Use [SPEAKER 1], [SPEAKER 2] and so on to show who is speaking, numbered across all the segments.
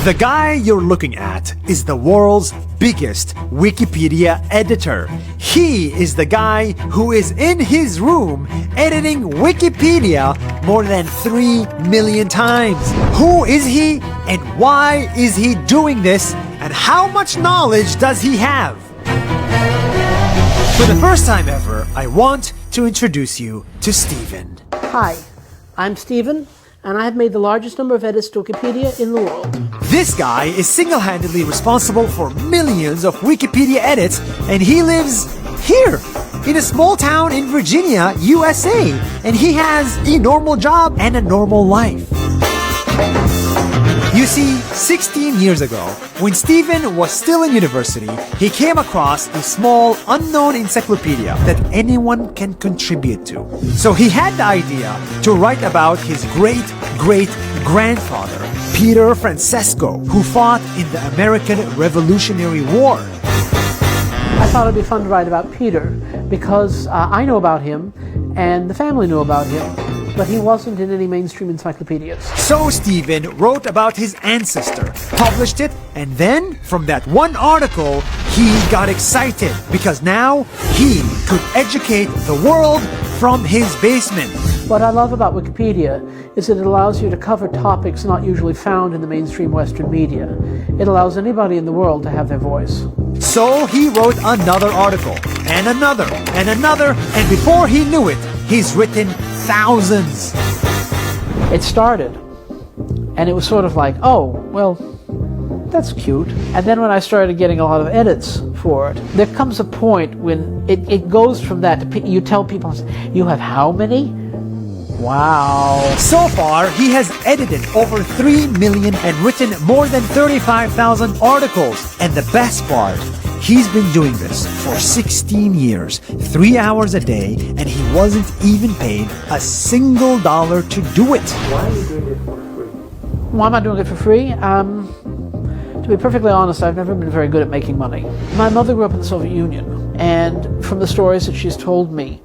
[SPEAKER 1] The guy you're looking at is the world's biggest Wikipedia editor. He is the guy who is in his room editing Wikipedia more than 3 million times. Who is he and why is he doing this and how much knowledge does he have? For the first time ever, I want to introduce you to Stephen.
[SPEAKER 2] Hi, I'm Stephen, and I have made the largest number of edits to Wikipedia in the world.
[SPEAKER 1] This guy is single-handedly responsible for millions of Wikipedia edits, and he lives here, in a small town in Virginia, USA, and he has a normal job and a normal life. You see, 16 years ago, when Stephen was still in university, he came across a small, unknown encyclopedia that anyone can contribute to. So he had the idea to write about his great-great-grandfather, Peter Francesco, who fought in the American Revolutionary War.
[SPEAKER 2] I thought it'd be fun to write about Peter because I know about him and the family knew about him, but he wasn't in any mainstream encyclopedias.
[SPEAKER 1] So Stephen wrote about his ancestor, published it, and then from that one article, he got excited because now he could educate the world from his basement.
[SPEAKER 2] What I love about Wikipedia is that it allows you to cover topics not usually found in the mainstream Western media. It allows anybody in the world to have their voice.
[SPEAKER 1] So he wrote another article, and another, and before he knew it, he's written thousands.
[SPEAKER 2] It started, and it was sort of like, oh, well, that's cute. And then when I started getting a lot of edits for it, there comes a point when it goes from that to you tell people, you have how many? Wow.
[SPEAKER 1] So far, he has edited over 3 million and written more than 35,000 articles. And the best part, he's been doing this for 16 years, 3 hours a day, and he wasn't even paid a single dollar to do it.
[SPEAKER 2] Why are you doing it for free? Why am I doing it for free? To be perfectly honest, I've never been very good at making money. My mother grew up in the Soviet Union, and from the stories that she's told me,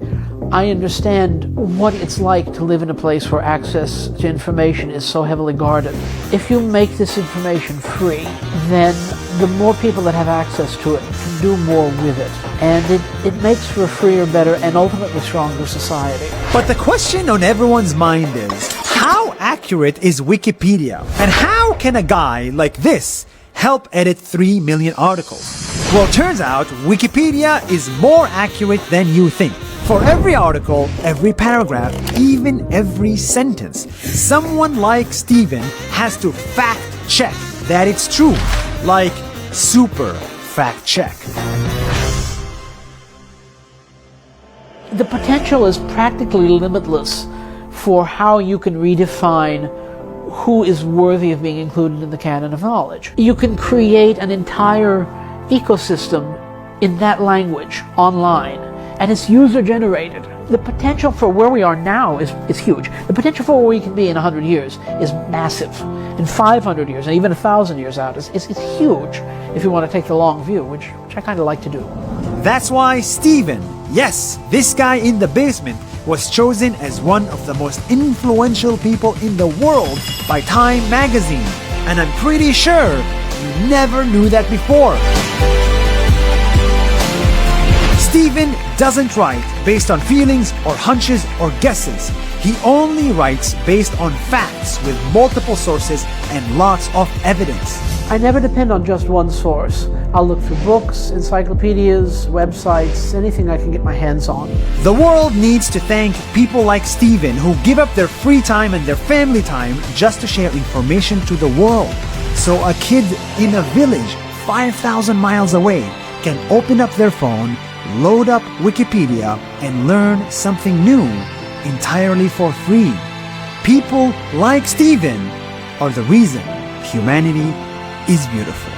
[SPEAKER 2] I understand what it's like to live in a place where access to information is so heavily guarded. If you make this information free, then the more people that have access to it can do more with it. And it makes for a freer, better, and ultimately stronger society.
[SPEAKER 1] But the question on everyone's mind is, how accurate is Wikipedia? And how can a guy like this help edit 3 million articles? Well, it turns out Wikipedia is more accurate than you think. For every article, every paragraph, even every sentence, someone like Stephen has to fact check that it's true. Like, super fact check.
[SPEAKER 2] The potential is practically limitless for how you can redefine who is worthy of being included in the canon of knowledge. You can create an entire ecosystem in that language online, and it's user-generated. The potential for where we are now is huge. The potential for where we can be in 100 years is massive. In 500 years, and even 1,000 years out, is huge if you want to take the long view, which I kind of like to do.
[SPEAKER 1] That's why Stephen, yes, this guy in the basement, was chosen as one of the most influential people in the world by Time magazine. And I'm pretty sure you never knew that before. Stephen doesn't write based on feelings or hunches or guesses. He only writes based on facts with multiple sources and lots of evidence.
[SPEAKER 2] I never depend on just one source. I'll look through books, encyclopedias, websites, anything I can get my hands on.
[SPEAKER 1] The world needs to thank people like Stephen who give up their free time and their family time just to share information to the world. So a kid in a village 5,000 miles away can open up their phone, load up Wikipedia, and learn something new entirely for free. People like Stephen are the reason humanity is beautiful.